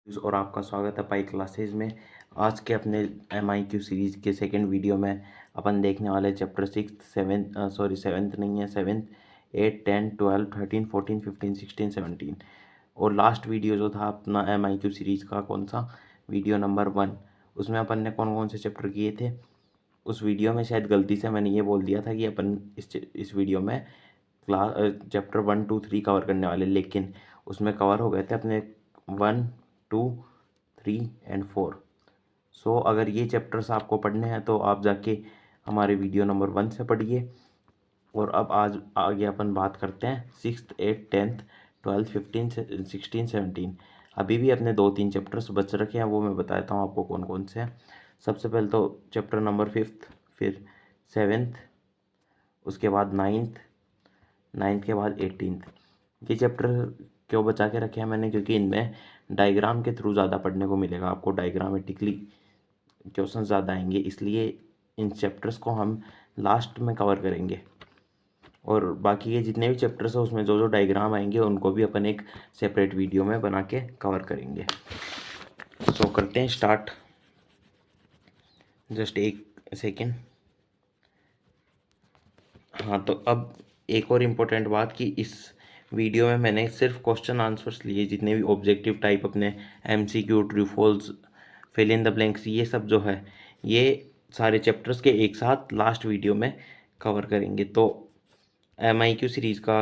और आपका स्वागत है पाई क्लासेज में। आज के अपने MIQ सीरीज़ के सेकंड वीडियो में अपन देखने वाले चैप्टर 7th नहीं है 7th 8 10 12 13 14 15 16 17 और लास्ट वीडियो जो था अपना MIQ सीरीज़ का कौन सा वीडियो नंबर 1, उसमें अपन ने कौन कौन से चैप्टर किए थे। उस वीडियो में शायद गलती से मैंने ये बोल दिया था कि अपन इस वीडियो में क्लास चैप्टर 1 2 3 कवर करने वाले, लेकिन उसमें कवर हो गए थे अपने 1 2 3 एंड 4। सो अगर ये चैप्टर्स आपको पढ़ने हैं तो आप जाके हमारे वीडियो नंबर 1 से पढ़िए। और अब आज आगे अपन बात करते हैं 6th 8th 10th 12 15 16 17। अभी भी अपने 2-3 चैप्टर्स बच रखे हैं, वो मैं बताता हूँ आपको कौन कौन से हैं। सबसे पहले तो चैप्टर नंबर 5th, फिर 7th, उसके बाद 9th के बाद 18th। ये चैप्टर क्यों बचा के रखे हैं मैंने, क्योंकि इनमें डायग्राम के थ्रू ज़्यादा पढ़ने को मिलेगा आपको, डायग्रामेटिकली क्वेश्चन ज़्यादा आएंगे, इसलिए इन चैप्टर्स को हम लास्ट में कवर करेंगे। और बाकी के जितने भी चैप्टर्स हैं उसमें जो जो डायग्राम आएंगे उनको भी अपन एक सेपरेट वीडियो में बना के कवर करेंगे। सो करते हैं स्टार्ट। जस्ट एक सेकेंड। हाँ, तो अब एक और इम्पोर्टेंट बात कि इस वीडियो में मैंने सिर्फ क्वेश्चन आंसर्स लिए, जितने भी ऑब्जेक्टिव टाइप अपने MCQ, true false, fill in the blanks, ये सब जो है ये सारे चैप्टर्स के एक साथ लास्ट वीडियो में कवर करेंगे। तो MIQ सीरीज़ का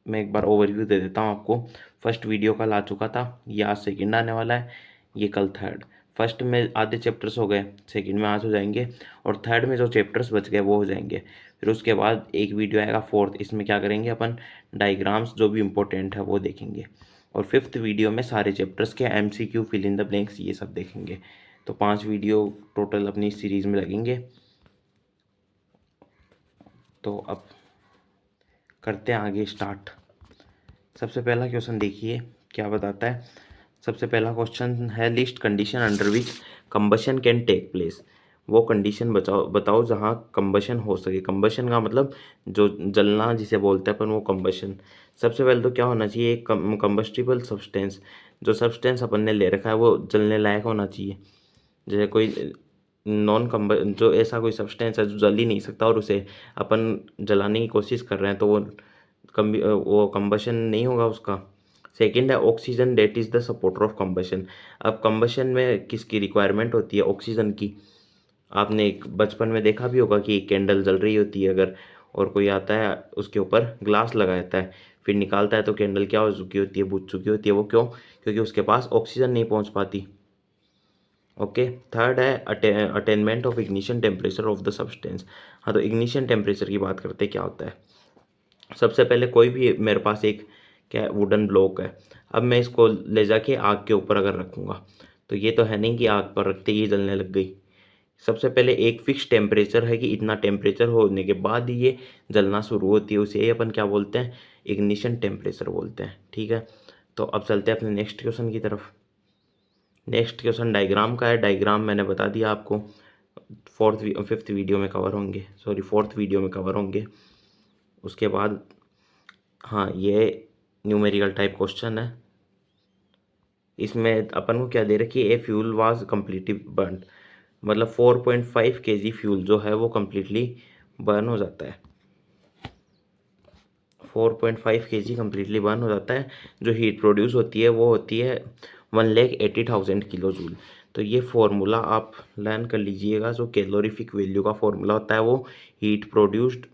मैं एक बार ओवरव्यू दे देता हूँ आपको। फर्स्ट वीडियो कल आ चुका था, ये आज सेकेंड आने वाला है, ये कल थर्ड। फर्स्ट में आधे चैप्टर्स हो गए, सेकंड में आज हो जाएंगे, और थर्ड में जो चैप्टर्स बच गए वो हो जाएंगे। फिर उसके बाद एक वीडियो आएगा फोर्थ, इसमें क्या करेंगे अपन, डायग्राम्स जो भी इम्पोर्टेंट है वो देखेंगे। और फिफ्थ वीडियो में सारे चैप्टर्स के MCQ, fill in the blanks, ये सब देखेंगे। तो 5 वीडियो टोटल अपनी सीरीज़ में लगेंगे। तो अब करते हैं आगे स्टार्ट। सबसे पहला क्वेश्चन देखिए क्या बताता है। सबसे पहला क्वेश्चन है, list condition under which combustion can take place. वो कंडीशन बताओ जहाँ कंबशन हो सके। कंबशन का मतलब जो जलना जिसे बोलते हैं अपन, वो कंबशन। सबसे पहले तो क्या होना चाहिए, एक कंबस्टिबल सब्सटेंस। जो सब्सटेंस अपन ने ले रखा है वो जलने लायक होना चाहिए। जैसे कोई नॉन कम्ब जो ऐसा कोई सब्सटेंस है जो जल ही नहीं सकता और उसे अपन जलाने की कोशिश कर रहे हैं, तो वो कंबशन नहीं होगा उसका। सेकंड है oxygen, that is the supporter of combustion. अब कंबशन में किसकी रिक्वायरमेंट होती है, ऑक्सीजन की। आपने एक बचपन में देखा भी होगा कि एक कैंडल जल रही होती है अगर, और कोई आता है उसके ऊपर ग्लास लगा देता है, फिर निकालता है तो कैंडल क्या हो चुकी होती है, बुझ चुकी होती है। वो क्यों? क्योंकि उसके पास ऑक्सीजन नहीं पहुंच पाती। ओके। थर्ड है attainment of ignition temperature of the substance. हाँ, तो इग्निशन टेम्परेचर की बात करते क्या होता है। सबसे पहले कोई भी मेरे पास एक क्या वुडन ब्लॉक है, अब मैं इसको ले जाके आग के ऊपर अगर रखूँगा, तो ये तो है नहीं कि आग पर रखते ही जलने लग गई। सबसे पहले एक फिक्स टेम्परेचर है कि इतना टेम्परेचर होने के बाद ही ये जलना शुरू होती है, उसे ही अपन क्या बोलते हैं, इग्निशन टेम्परेचर बोलते हैं। ठीक है, तो अब चलते हैं अपने नेक्स्ट क्वेश्चन की तरफ। नेक्स्ट क्वेश्चन डायग्राम का है। डायग्राम मैंने बता दिया आपको, फिफ्थ वीडियो में कवर होंगे, सॉरी फोर्थ वीडियो में कवर होंगे। उसके बाद हाँ, ये न्यूमेरिकल टाइप क्वेश्चन है। इसमें अपन को क्या दे रखी है, a fuel was completely burn, मतलब 4.5 kg फ्यूल जो है वो कम्प्लीटली बर्न हो जाता है। 4.5 kg कम्प्लीटली बर्न हो जाता है। जो हीट प्रोड्यूस होती है वो होती है 1,80,000 किलो जूल। तो ये फॉर्मूला आप लर्न कर लीजिएगा। जो कैलोरीफिक वैल्यू का फॉर्मूला होता है वो हीट प्रोड्यूस्ड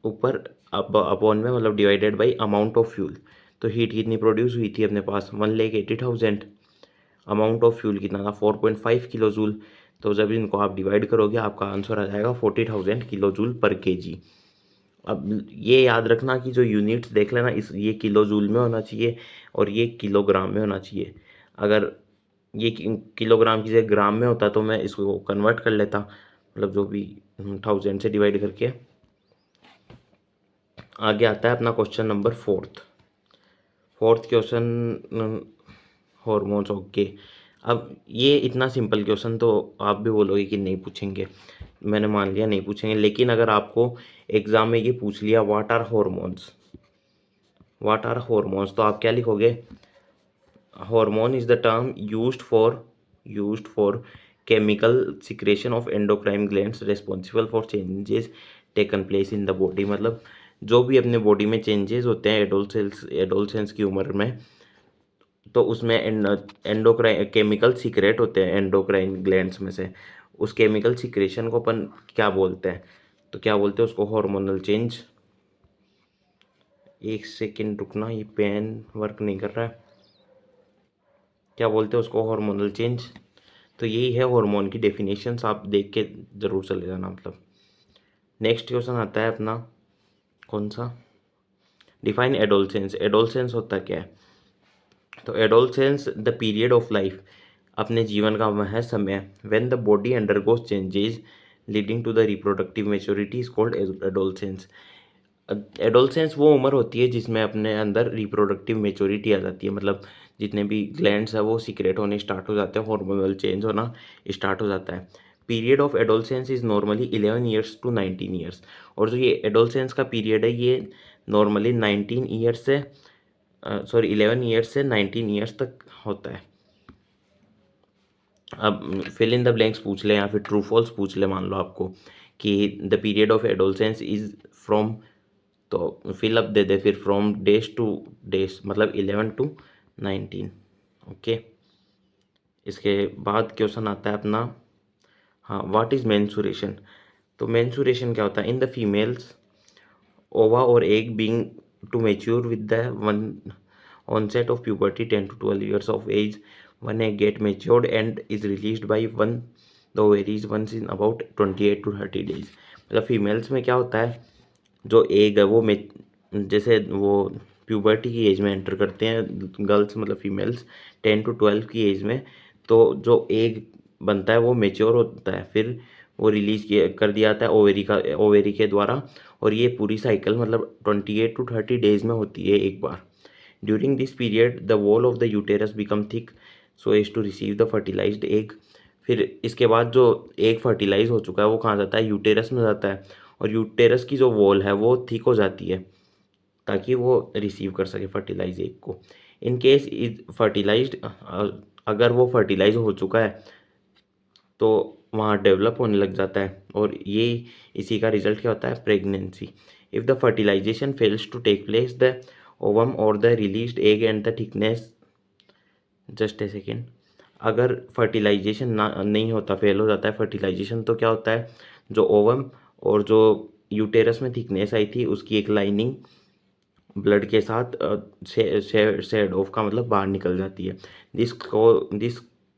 ऊपर अपॉन में, मतलब divided by amount of fuel. तो हीट कितनी प्रोड्यूस हुई थी अपने पास, 1,80,000। अमाउंट ऑफ फ्यूल कितना था, 4.5 किलो जूल। तो जब इनको आप डिवाइड करोगे आपका आंसर आ जाएगा 40,000 किलो जूल पर केजी। अब ये याद रखना कि जो यूनिट्स देख लेना, इस ये किलो जूल में होना चाहिए और ये किलोग्राम में होना चाहिए। अगर ये किलोग्राम की जगह ग्राम में होता तो मैं इसको कन्वर्ट कर लेता, मतलब जो भी 1000 से डिवाइड करके। आगे आता है अपना question number fourth question, hormones. Okay, अब ये इतना सिंपल क्वेश्चन तो आप भी बोलोगे कि नहीं पूछेंगे, मैंने मान लिया नहीं पूछेंगे। लेकिन अगर आपको एग्जाम में ये पूछ लिया व्हाट आर हॉर्मोन्स, तो आप क्या लिखोगे, hormone is the term used for chemical secretion of endocrine glands responsible for changes taken place in the body। मतलब जो भी अपने बॉडी में चेंजेस होते हैं एडोलसेंस की उम्र में, तो उसमें एंडोक्राइन केमिकल सीक्रेट होते हैं एंडोक्राइन ग्लैंड्स में से। उस केमिकल सीक्रेशन को अपन क्या बोलते हैं, तो क्या बोलते हैं उसको हार्मोनल चेंज। एक सेकंड रुकना, ये पेन वर्क नहीं कर रहा है। क्या बोलते हैं उसको, हार्मोनल चेंज। तो यही है हार्मोन की डेफिनेशंस, आप देख के ज़रूर चले जाना। मतलब नेक्स्ट क्वेश्चन आता है अपना, कौन सा, डिफाइन एडोलसेंस। एडोलसेंस होता क्या है, तो adolescence the period of life, अपने जीवन का वह समय when the body undergoes changes leading to the reproductive maturity is called adolescence. Adolescence वो उम्र होती है जिसमें अपने अंदर रिप्रोडक्टिव मेच्योरिटी आ जाती है, मतलब जितने भी ग्लैंड्स है वो सीक्रेट होने स्टार्ट हो जाते हैं, हार्मोनल चेंज होना स्टार्ट हो जाता है। Period of adolescence is normally 11 years to 19 years. और जो ये एडोलसेंस का पीरियड है ये नॉर्मली 19 ईयर्स से 11 ईयर्स से 19 ईयर्स तक होता है। अब फिल इन द ब्लैंक्स पूछ ले या फिर ट्रू फॉल्स पूछ ले, मान लो आपको कि the period of adolescence is from, तो फिल अप दे दे फिर फ्रॉम डेज टू डेज, मतलब 11 टू 19। ओके, इसके बाद क्वेश्चन आता है अपना, हाँ, व्हाट इज मेंसुरेशन। तो मेंसुरेशन क्या होता है, इन द फीमेल्स ओवा और egg being to mature with the one onset of puberty 10 to 12 years of age, one egg get matured and is released by one the ovaries once in about 28 to 30 days। मतलब females में क्या होता है, जो egg है वो जैसे वो प्यूबर्टी की एज में एंटर करते हैं गर्ल्स, मतलब फीमेल्स 10 to 12 की एज में, तो जो एग बनता है वो मेच्योर होता है, फिर वो रिलीज कर दिया जाता है ओवेरी के द्वारा। और ये पूरी साइकिल मतलब 28 to 30 डेज में होती है एक बार। During this period the wall of the uterus become thick so as to receive the fertilised egg. फिर इसके बाद जो एग फर्टिलाइज हो चुका है वो कहाँ जाता है, यूटेरस में जाता है, और यूटेरस की जो वॉल है वो थिक हो जाती है ताकि वो रिसीव कर सके फर्टिलाइज एग को। इन केस इज फर्टिलाइज्ड, अगर वो फर्टिलाइज हो चुका है तो वहाँ डेवलप होने लग जाता है, और ये इसी का रिजल्ट क्या होता है, pregnancy. If the fertilisation fails to take place the ovum और the released egg and the thickness, just a second, अगर फर्टिलाइजेशन ना नहीं होता, फेल हो जाता है फर्टिलाइजेशन, तो क्या होता है, जो ओवम और जो यूटेरस में थिकनेस आई थी उसकी एक लाइनिंग ब्लड के साथ शेड ऑफ का मतलब बाहर निकल जाती है। This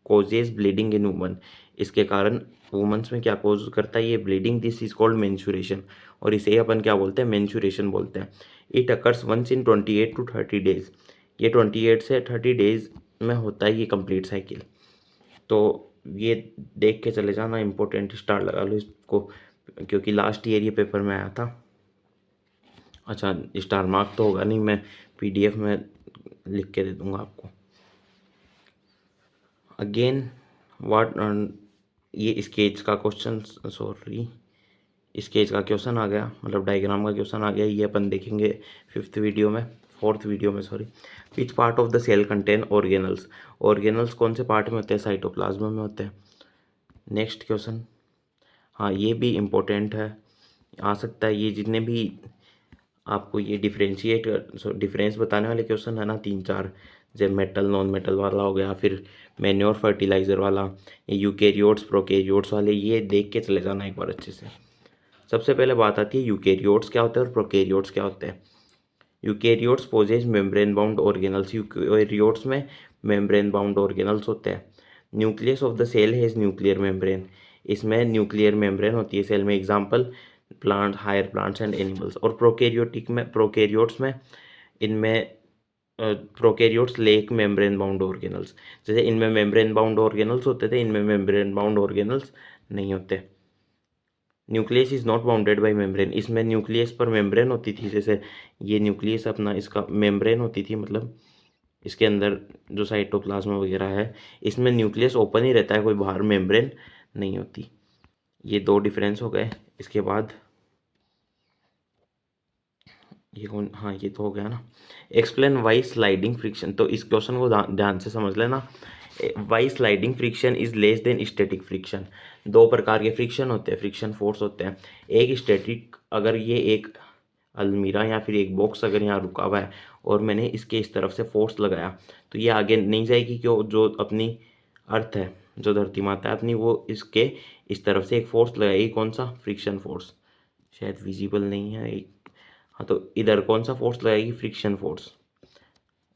causes bleeding in woman. इसके कारण वुमेन्स में क्या कोज करता है ये bleeding, this is called menstruation, और इसे अपन क्या बोलते हैं, मेंस्ट्रुएशन बोलते हैं। It occurs once in 28 to 30 days. ये 28 से 30 डेज में होता है ये कंप्लीट साइकिल। तो ये देख के चले जाना, इंपॉर्टेंट स्टार लगा लो इसको, क्योंकि लास्ट ईयर ये पेपर में आया था। अच्छा, स्टार मार्क तो होगा नहीं, मैं पीडीएफ में लिख के दे दूंगा आपको। अगेन व्हाट, ये स्केच का क्वेश्चन, सॉरी स्केच का क्वेश्चन आ गया, मतलब डायग्राम का क्वेश्चन आ गया, ये अपन देखेंगे फोर्थ वीडियो में sorry. Which part of the cell contain organelles. Organelles कौन से पार्ट में होते हैं, साइटोप्लाज्म में होते हैं। नेक्स्ट क्वेश्चन, हाँ ये भी इम्पोर्टेंट है, आ सकता है, ये जितने भी आपको ये डिफरेंस बताने वाले क्वेश्चन है ना 3-4, जैसे मेटल नॉन मेटल वाला हो गया, फिर मैन्योर फर्टिलाइजर वाला, ये यूकेरियोट्स प्रोकेरियोट्स वाले, ये देख के चले जाना एक बार अच्छे से। सबसे पहले बात आती है यूकेरियोट्स क्या होते हैं और प्रोकेरियोट्स क्या होते हैं। Eukaryotes possess membrane bound organelles. Eukaryotes में मेम्ब्रेन बाउंड ऑर्गेनल्स होते हैं। Nucleus of the cell has nuclear membrane. इसमें न्यूक्लियर मेम्ब्रेन होती है सेल में। Example plant, higher plants and animals. और प्रोकेरियोट्स में इनमें prokaryotes lack membrane bound organelles. जैसे इनमें मेम्ब्रेन बाउंड ऑर्गेनल्स होते थे, इनमें मेम्ब्रेन बाउंड ऑर्गेनल्स नहीं होते। Nucleus is not bounded by membrane. इसमें न्यूक्लियस पर मेम्ब्रेन होती थी, जैसे ये न्यूक्लियस अपना इसका मेम्ब्रेन होती थी, मतलब इसके अंदर जो साइटोप्लाज्म वगैरह है इसमें न्यूक्लियस ओपन ही रहता है, कोई बाहर मेम्ब्रेन नहीं होती। ये दो डिफरेंस हो गए। इसके बाद ये कौन, हाँ ये तो हो गया ना। एक्सप्लेन वाई स्लाइडिंग फ्रिक्शन, तो इस क्वेश्चन को ध्यान से समझ लेना। Why sliding friction is less than static friction. दो प्रकार के फ्रिक्शन होते हैं, फ्रिक्शन फोर्स होते हैं। एक स्टैटिक, अगर ये एक अलमीरा या फिर एक बॉक्स अगर यहाँ रुका हुआ है और मैंने इसके इस तरफ से फोर्स लगाया तो ये आगे नहीं जाएगी, क्यों, जो अपनी अर्थ है, जो धरती माता है अपनी, वो इसके इस तरफ से एक फोर्स लगाएगी। कौन सा? Friction force. शायद विजिबल नहीं है एक, हाँ तो इधर कौन सा फोर्स लगाएगी? Friction force.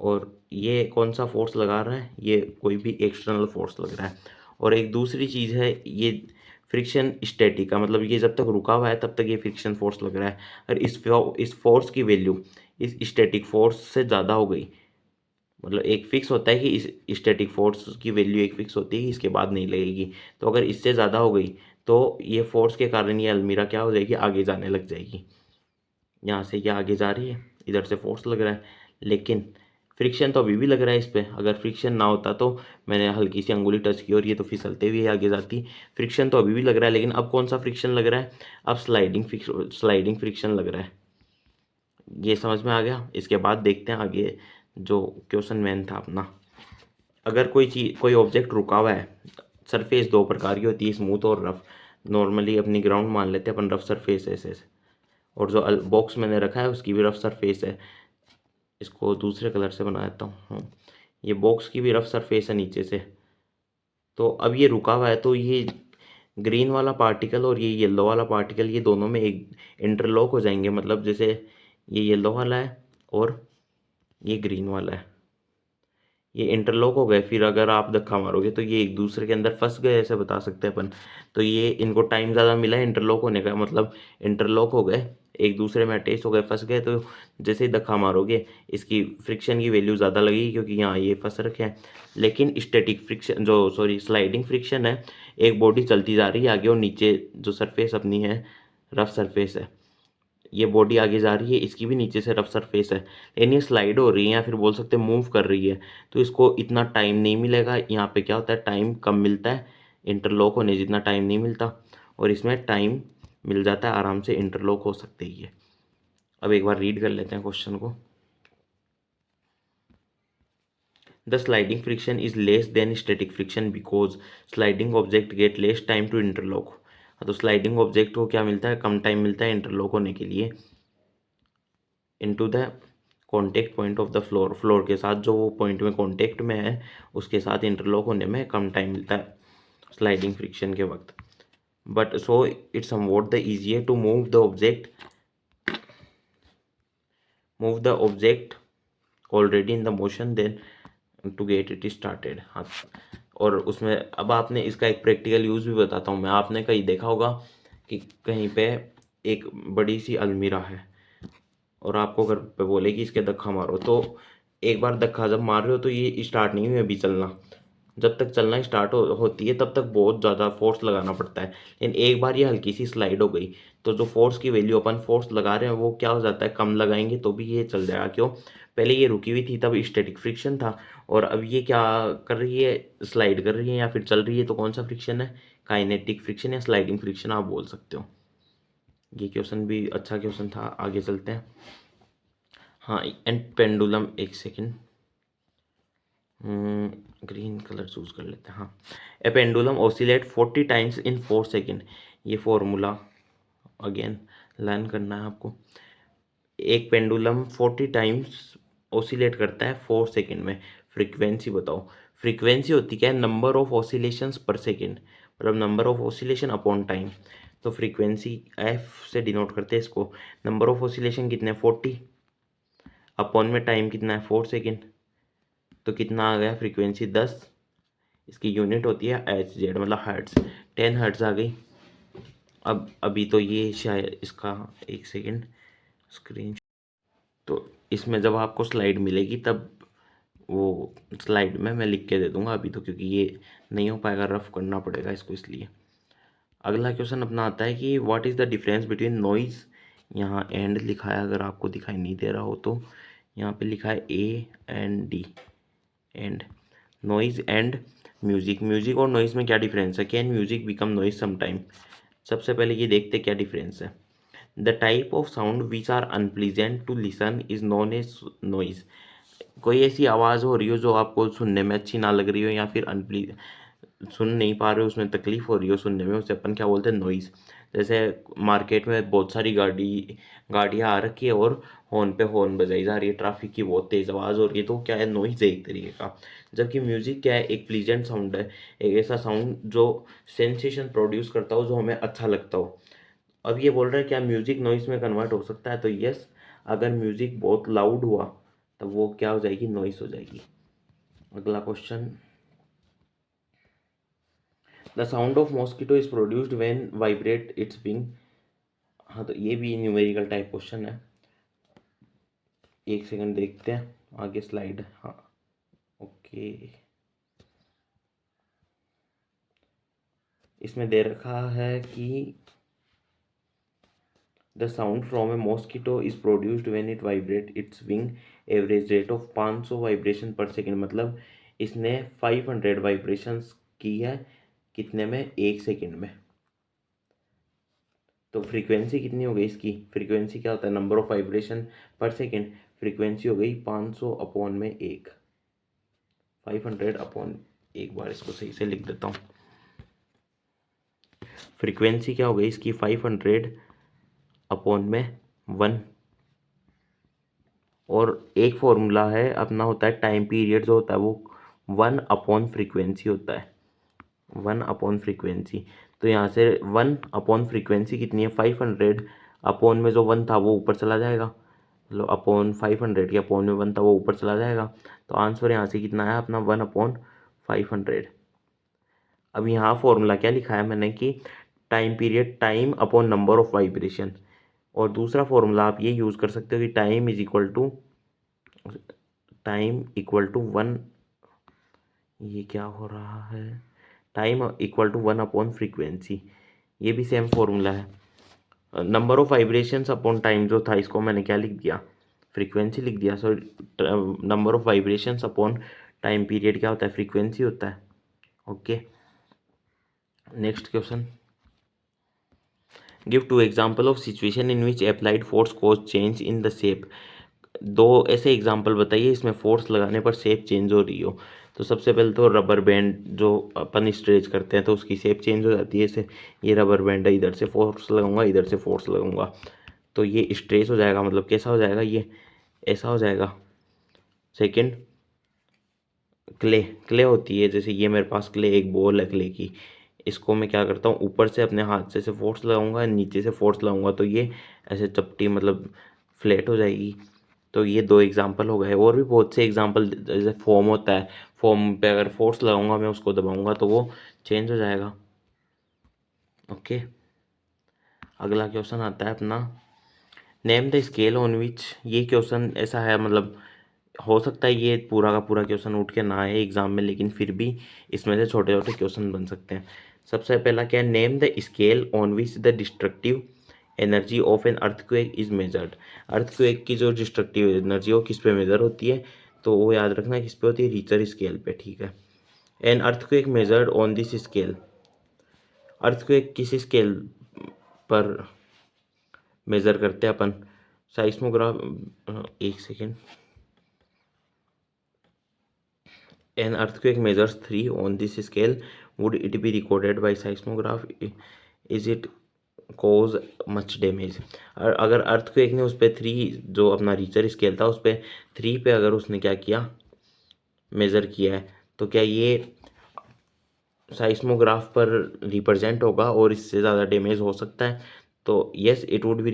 और ये कौन सा फोर्स लगा रहा है? ये कोई भी एक्सटर्नल फोर्स लग रहा है। और एक दूसरी चीज़ है ये फ्रिक्शन स्टैटिक का, मतलब ये जब तक रुका हुआ है तब तक ये फ्रिक्शन फोर्स लग रहा है। और इस फोर्स की वैल्यू इस स्टैटिक फोर्स से ज़्यादा हो गई, मतलब एक फिक्स होता है कि इस स्टैटिक फोर्स की वैल्यू एक फिक्स होती है कि इसके बाद नहीं लगेगी, तो अगर इससे ज़्यादा हो गई तो ये फोर्स के कारण ये अलमीरा क्या हो जाएगी? आगे जाने लग जाएगी। यहाँ से ये आगे जा रही है, इधर से फोर्स लग रहा है, लेकिन फ्रिक्शन तो अभी भी लग रहा है इस पर। अगर फ्रिक्शन ना होता तो मैंने हल्की सी अंगुली टच की और ये तो फिसलते हुए आगे जाती। फ्रिक्शन तो अभी भी लग रहा है, लेकिन अब कौन सा फ्रिक्शन लग रहा है? अब स्लाइडिंग फ्रिक्शन लग रहा है। ये समझ में आ गया। इसके बाद देखते हैं आगे जो क्वेश्चन मेन था अपना। अगर कोई चीज़, कोई ऑब्जेक्ट रुका हुआ है, सरफेस दो प्रकार की होती है, स्मूथ और रफ। नॉर्मली अपनी ग्राउंड मान लेते हैं अपन, रफ सरफेस है ऐसे। और जो बॉक्स मैंने रखा है उसकी भी रफ सरफेस है। इसको दूसरे कलर से बना देता हूँ। ये बॉक्स की भी रफ सरफेस है नीचे से। तो अब ये रुका हुआ है, तो ये ग्रीन वाला पार्टिकल और ये येलो वाला पार्टिकल, ये दोनों में एक इंटरलॉक हो जाएंगे। मतलब जैसे ये येलो वाला है और ये ग्रीन वाला है, ये इंटरलॉक हो गए। फिर अगर आप धक्का मारोगे तो ये एक दूसरे के अंदर फंस गए, ऐसे बता सकते हैं अपन। तो ये इनको टाइम ज़्यादा मिला है इंटरलॉक होने का, मतलब इंटरलॉक हो गए, एक दूसरे में अटैच हो गए, फंस गए। तो जैसे ही धक्का मारोगे इसकी फ्रिक्शन की वैल्यू ज़्यादा लगेगी, क्योंकि यहाँ ये फंस रखे हैं। लेकिन स्टैटिक फ्रिक्शन, जो सॉरी स्लाइडिंग फ्रिक्शन है, एक बॉडी चलती जा रही है आगे और नीचे जो सरफेस अपनी है, रफ सरफेस है, ये बॉडी आगे जा रही है, इसकी भी नीचे से रफ सरफेस है, लेकिन ये स्लाइड हो रही है या फिर बोल सकते हैं मूव कर रही है। तो इसको इतना टाइम नहीं मिलेगा। यहाँ पे क्या होता है, टाइम कम मिलता है, इंटरलॉक होने जितना टाइम नहीं मिलता, और इसमें टाइम मिल जाता है, आराम से इंटरलॉक हो सकते ही है। अब एक बार रीड कर लेते हैं क्वेश्चन को। The sliding friction is less than static friction because sliding object get less time to interlock. तो स्लाइडिंग ऑब्जेक्ट को क्या मिलता है? कम टाइम मिलता है इंटरलॉक होने के लिए। Into the contact point of the floor, floor के साथ जो वो पॉइंट में कॉन्टेक्ट में है उसके साथ इंटरलॉक होने में कम टाइम मिलता है स्लाइडिंग फ्रिक्शन के वक्त। But so it's somewhat the easier to move the object already in the motion than to get it started. हाँ, और उसमें अब आपने इसका एक प्रैक्टिकल यूज़ भी बताता हूँ मैं। आपने कहीं देखा होगा कि कहीं पे एक बड़ी सी अलमीरा है और आपको घर पे बोले कि इसके धक्का मारो, तो एक बार धक्का जब मार रहे हो तो ये स्टार्ट नहीं हुई अभी चलना। जब तक चलना स्टार्ट होती है तब तक बहुत ज़्यादा फोर्स लगाना पड़ता है, लेकिन एक बार ये हल्की सी स्लाइड हो गई तो जो फोर्स की वैल्यू अपन फोर्स लगा रहे हैं वो क्या हो जाता है, कम लगाएंगे तो भी ये चल जाएगा। क्यों? पहले ये रुकी हुई थी तब स्टैटिक फ्रिक्शन था, और अब ये क्या कर रही है, स्लाइड कर रही है या फिर चल रही है, तो कौन सा फ्रिक्शन है? काइनेटिक फ्रिक्शन या स्लाइडिंग फ्रिक्शन आप बोल सकते हो। ये क्वेश्चन भी अच्छा क्वेश्चन था। आगे चलते हैं। हाँ, एंड पेंडुलम, एक सेकेंड, ग्रीन कलर चूज कर लेते हैं। हाँ, a pendulum oscillate 40 times in 4 second. ये फॉर्मूला अगेन लर्न करना है आपको। एक पेंडुलम 40 टाइम्स ऑसिलेट करता है 4 सेकेंड में। फ्रीक्वेंसी बताओ। फ्रीक्वेंसी होती क्या है? नंबर ऑफ ऑसिलेशंस पर सेकेंड, मतलब number of oscillation upon time. तो फ्रीक्वेंसी एफ से डिनोट करते हैं इसको। नंबर ऑफ ऑसिलेशन कितने? 40, अपॉन में टाइम कितना है? 4 सेकेंड। तो कितना आ गया? फ्रीक्वेंसी 10। इसकी यूनिट होती है एच जेड, मतलब हर्ट्स। 10 हर्ट्स आ गई। अब अभी तो ये शायद इसका, एक सेकेंड, स्क्रीन, तो इसमें जब आपको स्लाइड मिलेगी तब वो स्लाइड में मैं लिख के दे दूंगा अभी तो, क्योंकि ये नहीं हो पाएगा, रफ करना पड़ेगा इसको इसलिए। अगला क्वेश्चन अपना आता है कि what is the difference between noise, यहाँ एंड लिखा है, अगर आपको दिखाई नहीं दे रहा हो तो यहाँ पे लिखा है AND, and noise and music. Music और नॉइज़ में क्या डिफरेंस है? Can music become noise sometime? सबसे पहले ये देखते क्या डिफरेंस है। The type of sound which are unpleasant to listen is known as noise. कोई ऐसी आवाज़ हो रही हो जो आपको सुनने में अच्छी ना लग रही हो या फिर सुन नहीं पा रहे हो, उसमें तकलीफ हो रही हो सुनने में, उसे अपन क्या बोलते हैं, नॉइज़। जैसे मार्केट में बहुत सारी गाड़ियाँ आ रखी है और हॉर्न पे हॉर्न बजाई जा रही है, ट्रैफिक की बहुत तेज़ आवाज़ हो रही है, तो क्या है, नॉइज़ है एक तरीके का। जबकि म्यूज़िक क्या है, एक प्लीजेंट साउंड है, एक ऐसा साउंड जो सेंसेशन प्रोड्यूस करता हो, जो हमें अच्छा लगता हो। अब ये बोल रहा है क्या म्यूजिक नॉइस में कन्वर्ट हो सकता है, तो यस, अगर म्यूजिक बहुत लाउड हुआ तब वो क्या हो जाएगी, नॉइस हो जाएगी। अगला question, the sound of mosquito is produced when vibrate it's wing. हाँ, तो ये भी न्यूमेरिकल टाइप क्वेश्चन है। एक सेकंड देखते हैं आगे स्लाइड। हाँ, ओके, इसमें दे रखा है कि the sound from A mosquito is produced when it vibrate it's wing average rate of 500 vibration पर सेकेंड। मतलब इसने 500 वाइब्रेशंस की है, कितने में, एक सेकेंड में। तो फ्रीक्वेंसी कितनी हो गई इसकी, फ्रीक्वेंसी क्या होता है, नंबर ऑफ वाइब्रेशन पर सेकेंड, फ्रीक्वेंसी हो गई 500 अपॉन में एक, 500 अपॉन, एक बार इसको सही से लिख देता हूँ। फ्रीक्वेंसी क्या हो गई इसकी, 500 अपॉन में 1। और एक फॉर्मूला है अपना, होता है टाइम पीरियड जो होता है वो 1/फ्रीक्वेंसी होता है, 1/फ्रीक्वेंसी। तो यहाँ से 1/फ्रीक्वेंसी कितनी है, 500 अपॉन में जो 1 था वो ऊपर चला जाएगा, मतलब अपॉन 500 के अपॉन में 1 था वो ऊपर चला जाएगा। तो आंसर यहाँ से कितना है अपना, 1/500। अब यहाँ फॉर्मूला क्या लिखा है मैंने कि time period, time upon number of vibration. और दूसरा फॉर्मूला आप ये यूज़ कर सकते हो कि टाइम इक्वल टू 1, ये क्या हो रहा है, टाइम इक्वल टू 1/फ्रीक्वेंसी, ये भी सेम फॉर्मूला है। Number of vibrations upon time जो था, इसको मैंने क्या लिख दिया, फ्रीक्वेंसी लिख दिया। So number of vibrations upon time period क्या होता है, फ्रीक्वेंसी होता है। Okay, next question, give two example of situation in which applied force cause change in the shape. दो ऐसे एग्जाम्पल बताइए इसमें फोर्स लगाने पर शेप चेंज हो रही हो। तो सबसे पहले तो रबर बैंड जो अपन स्ट्रेच करते हैं तो उसकी शेप चेंज हो जाती है। जैसे ये रबर बैंड है, इधर से फोर्स लगाऊंगा, इधर से फोर्स लगाऊंगा तो ये स्ट्रेच हो जाएगा, मतलब कैसा हो जाएगा, ये ऐसा हो जाएगा। सेकंड, क्ले होती है, जैसे ये मेरे पास क्ले, एक बॉल है क्ले की, इसको मैं क्या करता हूँ, ऊपर से अपने हाथ से फोर्स लगाऊंगा, नीचे से फोर्स लगाऊंगा तो ये ऐसे चपटी, मतलब फ्लैट हो जाएगी। तो ये दो एग्जांपल हो गए, और भी बहुत से एग्जांपल, जैसे फॉर्म होता है, फॉर्म पे अगर फोर्स लगाऊंगा मैं, उसको दबाऊंगा तो वो चेंज हो जाएगा। ओके, अगला क्वेश्चन आता है अपना, name the scale on which. ये क्वेश्चन ऐसा है, मतलब हो सकता है ये पूरा का पूरा क्वेश्चन उठ के ना आए एग्जाम में, लेकिन फिर भी इसमें से छोटे छोटे क्वेश्चन बन सकते हैं। सबसे पहला क्या है, name the scale on which the destructive energy of an earthquake is measured. Earthquake की जो डिस्ट्रक्टिव एनर्जी हो किस पे मेजर होती है, तो वो याद रखना किस पे होती है, रीचर स्केल पे, ठीक है। An earthquake measured on this scale, earthquake किस स्केल पर मेजर करते हैं अपन, साइस्मोग्राफ, एक second, an earthquake measures 3 on this scale, would it be recorded by seismograph, is it cause much damage। और अगर अर्थक्वेक ने उस पर 3, जो अपना रीचर स्केल था उस पर 3 पे अगर उसने क्या किया, मेज़र किया है, तो क्या ये साइस्मोग्राफ पर रिप्रेजेंट होगा और इससे ज़्यादा डैमेज हो सकता है। तो yes, it would be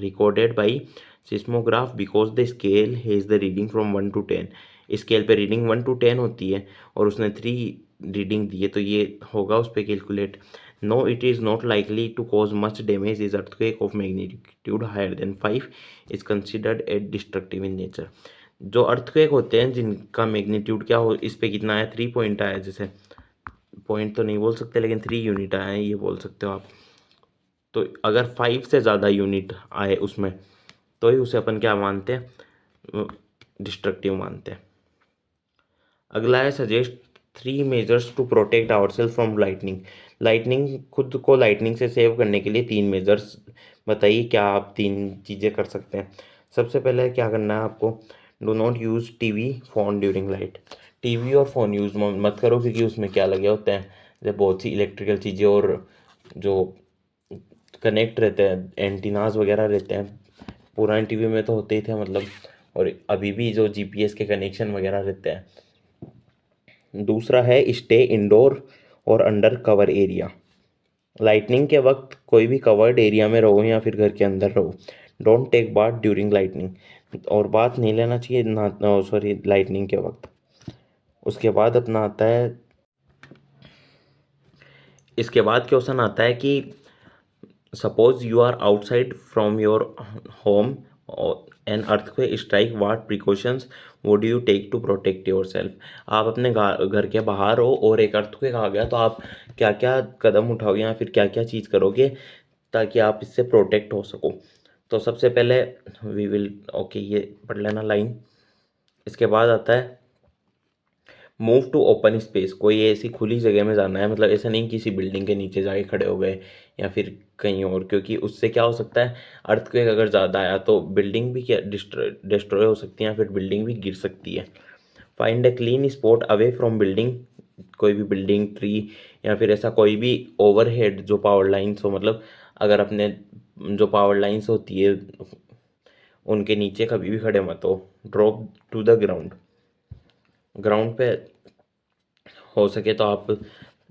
recorded by seismograph because the scale has the reading from 1 to 10। Scale पे रीडिंग 1 to 10 होती है और उसने 3 रीडिंग दी है, तो ये होगा उस पर calculate. No, it is not likely to cause much damage, is earthquake of magnitude higher than 5 is considered at destructive in nature. जो अर्थक्वेक होते हैं जिनका मैग्नीट्यूड क्या हो, इस पे कितना आया, 3 पॉइंट आया, जैसे पॉइंट तो नहीं बोल सकते लेकिन 3 यूनिट आए हैं ये बोल सकते हो आप। तो अगर 5 से ज़्यादा यूनिट आए उसमें, तो ही उसे अपन क्या मानते हैं, डिस्ट्रक्टिव मानते हैं। अगला है, suggest 3 measures to protect ourselves from lightning. Lightning, खुद को लाइटनिंग से सेव करने के लिए 3 मेजर्स बताइए, क्या आप 3 चीज़ें कर सकते हैं। सबसे पहले क्या करना है आपको, do not use TV phone during light. TV और फ़ोन यूज़ मत करो, क्योंकि उसमें क्या लगे होते हैं, जैसे बहुत सी इलेक्ट्रिकल चीज़ें और जो कनेक्ट रहते हैं, एंटीनाज वगैरह रहते हैं, पुराने टीवी में तो होते ही थे मतलब, और अभी भी जो जीपीएस के कनेक्शन वगैरह रहते हैं। दूसरा है स्टे इंडोर और अंडर कवर एरिया। लाइटनिंग के वक्त कोई भी कवर्ड एरिया में रहो या फिर घर के अंदर रहो। Don't take bath during lightning, और बात नहीं लेना चाहिए ना, सॉरी, लाइटनिंग के वक्त। उसके बाद अपना आता है, इसके बाद क्वेश्चन आता है कि suppose you are outside from your home an earthquake strike, what precautions would you take to protect yourself. आप अपने घर के बाहर हो और एक अर्थक्वेक आ गया, तो आप क्या क्या कदम उठाओगे या फिर क्या क्या चीज़ करोगे ताकि आप इससे प्रोटेक्ट हो सको। तो सबसे पहले वी विल, ओके, ये पढ़ लेना लाइन। इसके बाद आता है मूव टू ओपन स्पेस। कोई ऐसी खुली जगह में जाना है, मतलब ऐसा नहीं किसी बिल्डिंग के नीचे जाके खड़े हो गए या फिर कहीं और, क्योंकि उससे क्या हो सकता है, अर्थक्वेक अगर ज़्यादा आया तो बिल्डिंग भी क्या डिस्ट्रॉय हो सकती है या फिर बिल्डिंग भी गिर सकती है। Find a clean spot away from building. कोई भी बिल्डिंग, ट्री या फिर ऐसा कोई भी ओवरहेड जो पावर लाइन्स हो, मतलब अगर अपने जो पावर लाइन्स होती है उनके नीचे कभी भी खड़े मत हो। Drop to the ground. Ground पे हो सके तो आप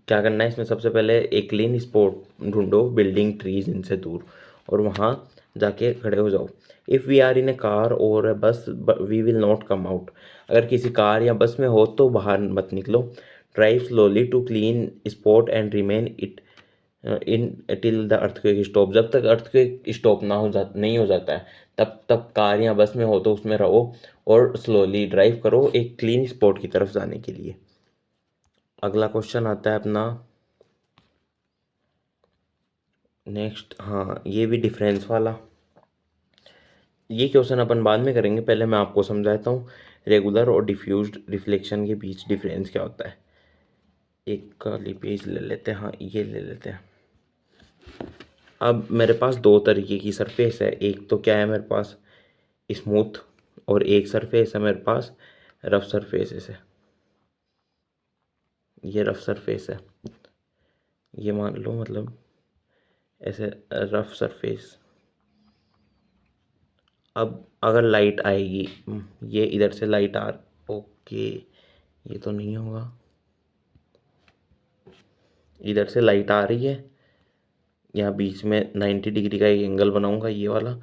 क्या करना है, इसमें सबसे पहले एक क्लीन स्पॉट ढूंढो, बिल्डिंग, ट्रीज इनसे दूर, और वहाँ जाके खड़े हो जाओ। If we are in a car और a bus we will not come out. अगर किसी कार या बस में हो तो बाहर मत निकलो। Drive slowly to clean spot and remain it in till the earthquake stop. जब तक अर्थक्वेक स्टॉप नहीं हो जाता है, तब तक कार या बस में हो तो उसमें रहो और स्लोली ड्राइव करो एक क्लीन स्पॉट की तरफ जाने के लिए। अगला क्वेश्चन आता है अपना नेक्स्ट, हाँ, ये भी डिफरेंस वाला। ये क्वेश्चन अपन बाद में करेंगे, पहले मैं आपको समझाता हूँ रेगुलर और डिफ्यूज्ड रिफ्लेक्शन के बीच डिफरेंस क्या होता है। एक काली पेज ले लेते हैं, हाँ ये ले लेते हैं। अब मेरे पास दो तरीके की सरफेस है, एक तो क्या है मेरे पास स्मूथ, और एक सरफेस है मेरे पास रफ सरफेस है। ये रफ सरफेस है, ये मान लो, मतलब ऐसे रफ सरफेस। अब अगर लाइट आएगी, ये इधर से लाइट ओके, ये तो नहीं होगा, इधर से लाइट आ रही है, यहाँ बीच में 90 डिग्री का एक एंगल बनाऊंगा ये वाला,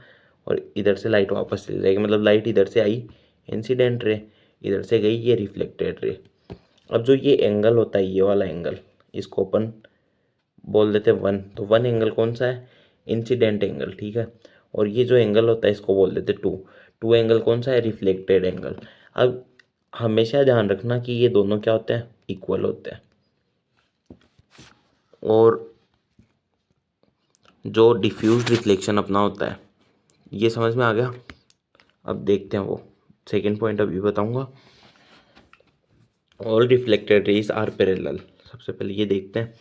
और इधर से लाइट वापस चली जाएगी, मतलब लाइट इधर से आई इंसिडेंट रे, इधर से गई ये रिफ्लेक्टेड रे। अब जो ये एंगल होता है, ये वाला एंगल, इसको अपन बोल देते हैं 1। तो 1 एंगल कौन सा है, इंसिडेंट एंगल, ठीक है। और ये जो एंगल होता है इसको बोल देते हैं 2। 2 एंगल कौन सा है, रिफ्लेक्टेड एंगल। अब हमेशा ध्यान रखना कि ये दोनों क्या होते हैं, इक्वल होते हैं। और जो डिफ्यूज्ड रिफ्लेक्शन अपना होता है, ये समझ में आ गया। अब देखते हैं वो सेकेंड पॉइंट अभी बताऊंगा। All reflected rays are parallel. सबसे पहले ये देखते हैं,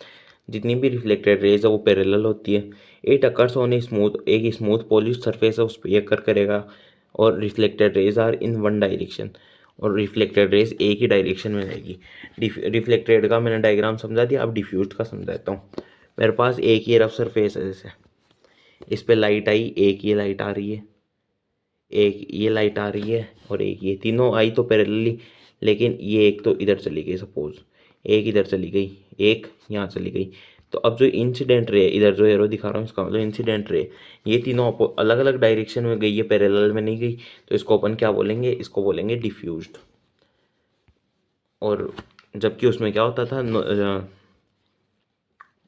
जितनी भी रिफ्लेक्टेड रेज है वो पैरेलल होती है। It occurs on a smooth, एक स्मूथ पॉलिश सरफेस है उस पर अकर करेगा। और reflected rays are in one direction, और रिफ्लेक्टेड रेज एक ही डायरेक्शन में रहेगी। रिफ्लेक्टेड का मैंने डायग्राम समझा दिया, अब डिफ्यूज्ड का समझाता हूँ। मेरे पास एक ये रफ सरफेस है, जैसे इस पर लाइट आई, एक ये लाइट आ रही है, एक ये लाइट आ रही है, और एक ये, तीनों आई तो पैरेलली, लेकिन ये एक तो इधर चली गई, सपोज एक इधर चली गई, एक यहाँ चली गई। तो अब जो इंसिडेंट रे, इधर जो एरो दिखा रहा हूँ इसका मतलब इंसिडेंट रे, ये तीनों अलग अलग डायरेक्शन में गई है, पैरेलल में नहीं गई, तो इसको अपन क्या बोलेंगे, इसको बोलेंगे डिफ्यूज्ड। और जबकि उसमें क्या होता था,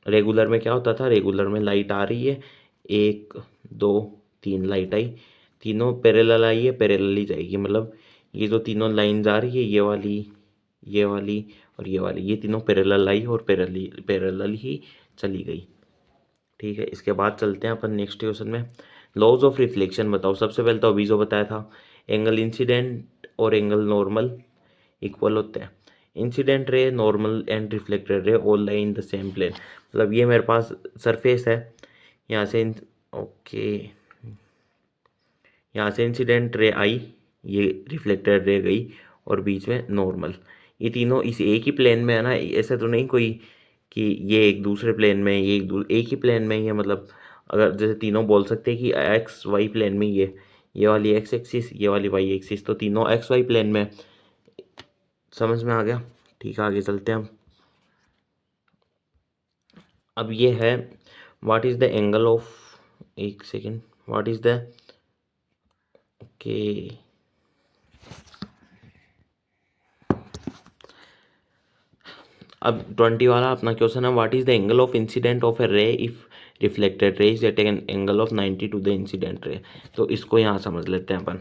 रेगुलर में क्या होता था, रेगुलर में लाइट आ रही है, 1 2 3 लाइट आई, तीनों पैरेलल आई है, पैरेलल ही जाएगी, मतलब ये जो तीनों लाइंस आ रही है, ये वाली, ये वाली और ये वाली, ये तीनों पैरेलल आई और पैरेलल ही चली गई, ठीक है। इसके बाद चलते हैं अपन नेक्स्ट क्वेश्चन में। लॉज ऑफ रिफ्लेक्शन बताओ। सबसे पहले तो अभी जो बताया था, एंगल इंसिडेंट और एंगल नॉर्मल इक्वल होते हैं। Incident ray, normal and reflected ray all lie in the same plane. मतलब ये मेरे पास सरफेस है, यहाँ से ओके, यहाँ से इंसिडेंट रे आई, ये रिफ्लेक्टेड रे गई, और बीच में नॉर्मल। ये तीनों इस एक ही प्लेन में है ना, ऐसा तो नहीं कोई कि ये एक दूसरे प्लेन में, ये एक ही प्लेन में ही है। मतलब अगर जैसे तीनों बोल सकते हैं कि एक्स वाई प्लेन में ये वाली एक्स एक्सिस, ये वाली वाई एक्सिस, तो तीनों एक्स वाई प्लेन में। समझ में आ गया? ठीक है, आगे चलते हैं हम। अब ये है what is the angle of, एक second, what is the, okay, अब 20 वाला अपना क्वेश्चन है, what is the angle of incident of a ray if reflected ray is at an angle of 90 to the incident ray. तो इसको यहाँ समझ लेते हैं अपन।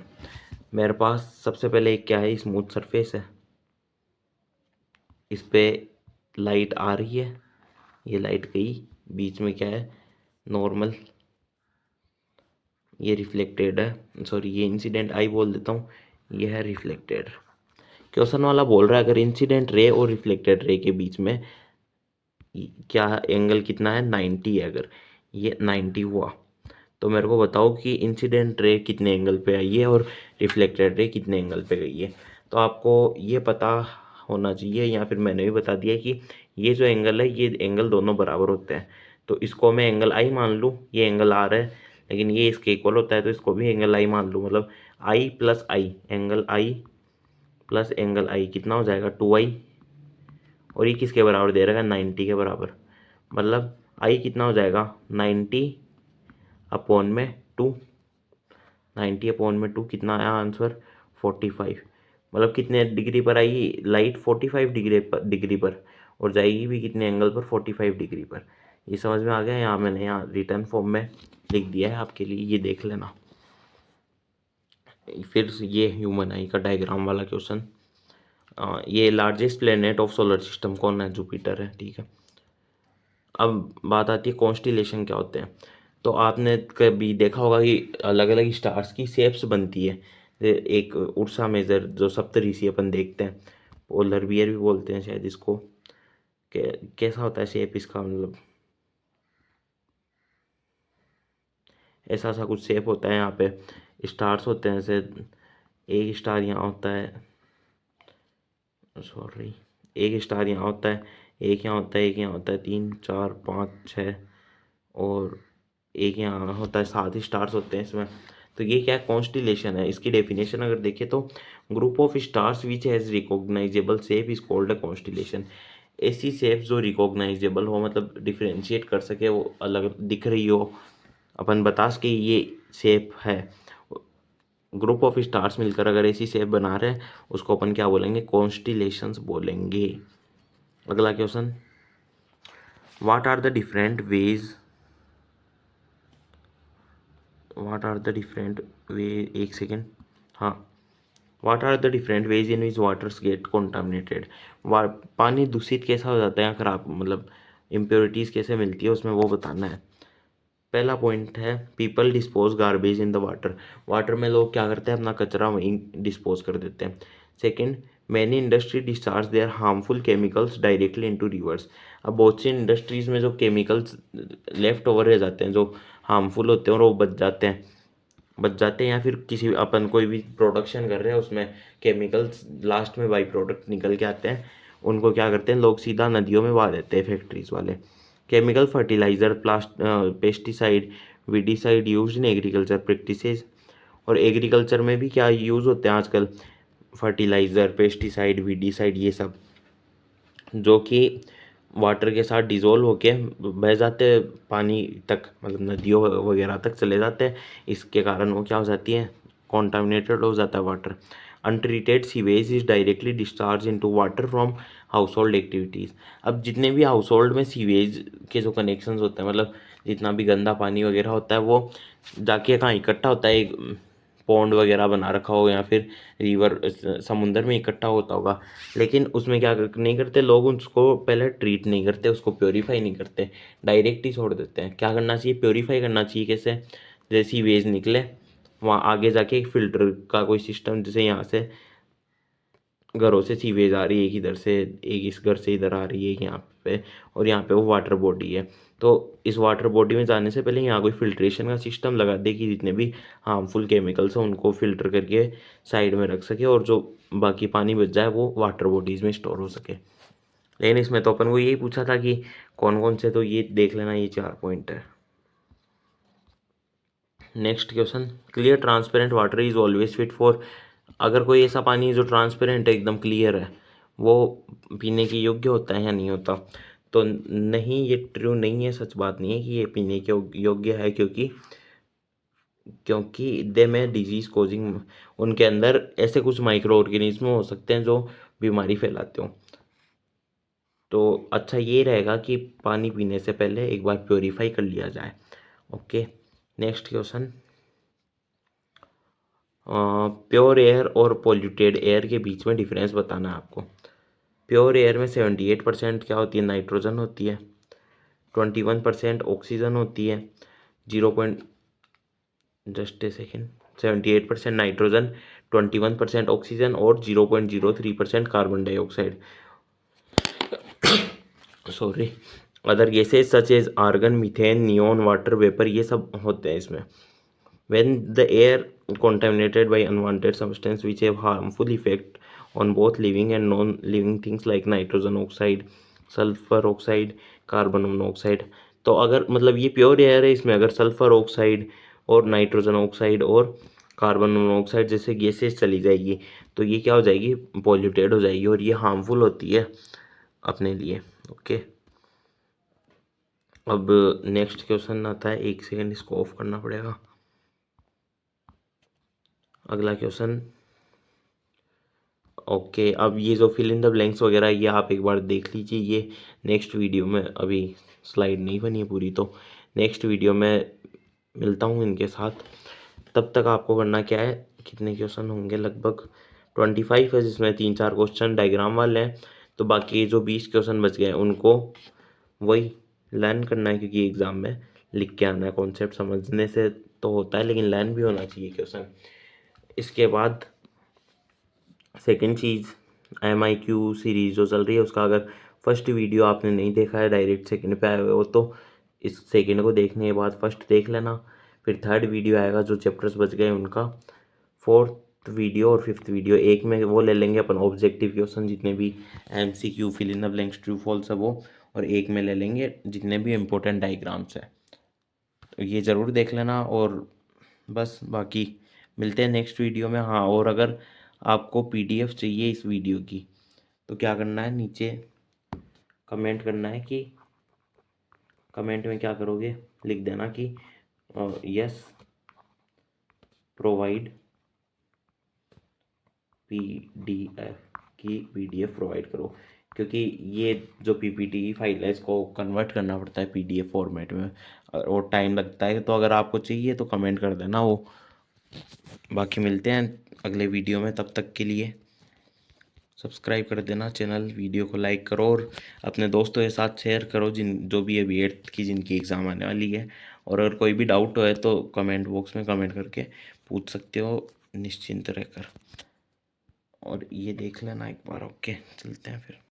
मेरे पास सबसे पहले एक क्या है, स्मूथ सरफेस है, इस पे लाइट आ रही है, ये लाइट गई, बीच में क्या है, नॉर्मल, ये रिफ्लेक्टेड है, सॉरी ये इंसिडेंट आई बोल देता हूँ, ये है रिफ्लेक्टेड। क्वेश्चन वाला बोल रहा है अगर इंसिडेंट रे और रिफ्लेक्टेड रे के बीच में क्या एंगल कितना है, 90 है, अगर ये 90 हुआ तो मेरे को बताओ कि इंसिडेंट रे कितने एंगल पे आई है और रिफ्लेक्टेड रे कितने एंगल पे गई है। तो आपको ये पता होना चाहिए, या फिर मैंने भी बता दिया कि ये जो एंगल है, ये एंगल दोनों बराबर होते हैं। तो इसको मैं एंगल आई मान लूँ, ये एंगल आर है, लेकिन ये इसके इक्वल होता है, तो इसको भी एंगल आई मान लूँ। मतलब आई प्लस आई, एंगल आई प्लस एंगल आई कितना हो जाएगा, 2i, और ये किसके बराबर दे रखा है, 90 के बराबर। मतलब आई कितना हो जाएगा, 90 अपॉन में 2, 90 अपॉन में 2 कितना आया आंसर, 45। मतलब कितने डिग्री पर आई लाइट, 45 डिग्री पर, और जाएगी भी कितने एंगल पर, 45 डिग्री पर। ये समझ में आ गया? यहाँ मैंने यहाँ रिटर्न फॉर्म में लिख दिया है आपके लिए, ये देख लेना। फिर ये ह्यूमन आई का डायग्राम वाला क्वेश्चन। ये largest planet of solar system कौन है, जुपिटर है, ठीक है। अब बात आती है कॉन्स्टिलेशन क्या होते हैं। तो आपने कभी देखा होगा कि अलग अलग स्टार्स की शेप्स बनती है। एक उर्सा मेजर जो सप्तऋषि अपन देखते हैं, पोलर बियर भी बोलते हैं शायद इसको। कैसा होता है शेप इसका, मतलब ऐसा सा कुछ शेप होता है। यहाँ पे स्टार्स होते हैं, जैसे एक स्टार यहाँ होता है, सॉरी, एक स्टार यहाँ होता है, एक यहाँ होता है, एक यहाँ होता है, 3 4 5 6, और एक यहाँ होता है, 7 स्टार्स होते हैं इसमें। तो ये क्या कॉन्स्टिलेशन है, इसकी डेफिनेशन अगर देखें तो group of stars which has recognisable shape is called a constellation. ऐसी शेप जो रिकॉग्नाइजेबल हो, मतलब डिफरेंशिएट कर सके, वो अलग दिख रही हो, अपन बता सके ये शेप है, ग्रुप ऑफ स्टार्स मिलकर अगर ऐसी शेप बना रहे हैं, उसको अपन क्या बोलेंगे, कॉन्स्टिलेशंस बोलेंगे। अगला question, what are the different ways, what are the different way, एक सेकेंड, हाँ, what are the different ways in which waters get contaminated. पानी दूषित कैसा हो जाता है, खराब, मतलब इम्प्योरिटीज़ कैसे मिलती है उसमें, वो बताना है। पहला पॉइंट है people dispose garbage in the water. Water में लोग क्या करते हैं, अपना कचरा वहीं डिस्पोज कर देते हैं। Second, many industry discharge their harmful chemicals directly into rivers. अब बहुत सी इंडस्ट्रीज़ में जो केमिकल्स लेफ्ट ओवर रह जाते हैं, जो हार्मफुल होते हैं, और वो बच जाते हैं या फिर किसी अपन कोई भी प्रोडक्शन कर रहे हैं, उसमें केमिकल्स लास्ट में बाई प्रोडक्ट निकल के आते हैं, उनको क्या करते हैं लोग, सीधा नदियों में बहा देते हैं, फैक्ट्रीज वाले। Chemical fertiliser, pesticide, weedicide use in agriculture practices. और एग्रीकल्चर में भी क्या यूज़ होते हैं आजकल, फर्टिलाइज़र, पेस्टिसाइड, वीडिसाइड, ये सब, जो कि वाटर के साथ डिज़ोल्व होके बह जाते हैं पानी तक, मतलब नदियों वगैरह तक चले जाते हैं। इसके कारण वो क्या हो जाती है, कॉन्टामिनेटेड हो जाता है water. Untreated sewage is directly discharge into water from house hold activities. अब जितने भी हाउस होल्ड में सीवेज के जो कनेक्शंस होते हैं, मतलब जितना भी गंदा पानी वगैरह होता है, वो जाके कहाँ इकट्ठा होता है, एक पॉन्ड वगैरह बना रखा हो, या फिर रिवर, समुंदर में इकट्ठा होता होगा। लेकिन उसमें क्या नहीं करते लोग, उसको पहले ट्रीट नहीं करते, उसको प्योरीफाई नहीं करते, डायरेक्ट ही छोड़ देते हैं। क्या करना चाहिए, प्योरीफाई करना चाहिए। कैसे, जैसी वेज निकले वहाँ आगे जाके एक फ़िल्टर का कोई सिस्टम, जैसे यहाँ से घरों से सीवेज आ रही है, एक इधर से, एक इस घर से इधर आ रही है यहाँ पे, और यहाँ पे वो वाटर बॉडी है। तो इस वाटर बॉडी में जाने से पहले यहाँ कोई फिल्ट्रेशन का सिस्टम लगा दे कि जितने भी हार्मफुल केमिकल्स हैं उनको फिल्टर करके साइड में रख सके, और जो बाकी पानी बच जाए वो वाटर बॉडीज़ में स्टोर हो सके। लेकिन इसमें तो अपन को यही पूछा था कि कौन कौन से, तो ये देख लेना, ये 4 पॉइंट है। Next question, clear transparent water is always fit for, अगर कोई ऐसा पानी जो ट्रांसपेरेंट है, एकदम क्लियर है, वो पीने के योग्य होता है या नहीं होता? तो नहीं, ये ट्रू नहीं है, सच बात नहीं है कि ये पीने के योग्य है, क्योंकि दे में डिजीज़ कोजिंग, उनके अंदर ऐसे कुछ माइक्रो ऑर्गेनिज्म हो सकते हैं जो बीमारी फैलाते हो। तो अच्छा ये रहेगा कि पानी पीने से पहले एक बार प्योरीफाई कर लिया जाए। Okay, next question, pure air और पॉल्यूटेड एयर के बीच में डिफरेंस बताना है आपको। प्योर एयर में 78% क्या होती है, नाइट्रोजन होती है, 21% ऑक्सीजन होती है, 0 point, just a second, 78% nitrogen, 21% oxygen और 0.03% carbon dioxide, sorry, other gases such as argon, methane, neon, water vapour, ये सब होते हैं इसमें। When the air contaminated by unwanted substance which have harmful effect on both living and non-living things like nitrogen oxide, sulfur oxide, carbon monoxide, तो अगर मतलब ये pure air है, इसमें अगर सल्फर ऑक्साइड और नाइट्रोजन ऑक्साइड और कार्बन मोनोऑक्साइड जैसे गैसेज चली जाएगी, तो ये क्या हो जाएगी, पॉल्यूटेड हो जाएगी, और ये हार्मफुल होती है अपने लिए। ओके, अब नेक्स्ट क्वेश्चन आता है, एक सेकेंड इसको ऑफ करना पड़ेगा। अगला क्वेश्चन, ओके, अब ये जो फिल इन द ब्लैंक्स वगैरह ये आप एक बार देख लीजिए, ये नेक्स्ट वीडियो में, अभी स्लाइड नहीं बनी है पूरी, तो नेक्स्ट वीडियो में मिलता हूँ इनके साथ। तब तक आपको करना क्या है, कितने क्वेश्चन होंगे, लगभग 25 है, जिसमें 3-4 क्वेश्चन डायग्राम वाले हैं, तो बाकी जो 20 क्वेश्चन बच गए हैं उनको वही लर्न करना है, क्योंकि एग्ज़ाम में लिख के आना है। कॉन्सेप्ट समझने से तो होता है, लेकिन लर्न भी होना चाहिए क्वेश्चन। इसके बाद सेकंड चीज़, MIQ सीरीज़ जो चल रही है उसका, अगर फर्स्ट वीडियो आपने नहीं देखा है, डायरेक्ट सेकंड पे आए हुए हो, तो इस सेकंड को देखने के बाद फर्स्ट देख लेना, फिर थर्ड वीडियो आएगा जो चैप्टर्स बच गए उनका, फोर्थ वीडियो और फिफ्थ वीडियो, एक में वो ले लेंगे अपन ऑब्जेक्टिव क्वेश्चन जितने भी MCQ fill in the blanks true false है वो, और एक में ले लेंगे जितने भी इम्पोर्टेंट डायग्राम्स हैं। तो ये ज़रूर देख लेना, और बस बाकी मिलते हैं नेक्स्ट वीडियो में। हाँ, और अगर आपको PDF चाहिए इस वीडियो की, तो क्या करना है, नीचे कमेंट करना है कि, कमेंट में क्या करोगे, लिख देना कि यस प्रोवाइड PDF की PDF प्रोवाइड करो, क्योंकि ये जो PPT की फाइल है इसको कन्वर्ट करना पड़ता है PDF फॉर्मेट में, और टाइम लगता है। तो अगर आपको चाहिए तो कमेंट कर देना वो। बाकी मिलते हैं अगले वीडियो में, तब तक के लिए सब्सक्राइब कर देना चैनल, वीडियो को लाइक करो और अपने दोस्तों के साथ शेयर करो, जिन जो भी अभी 8th की जिनकी एग्ज़ाम आने वाली है। और अगर कोई भी डाउट है तो कमेंट बॉक्स में कमेंट करके पूछ सकते हो निश्चिंत रहकर। और ये देख लेना एक बार। ओके, चलते हैं फिर।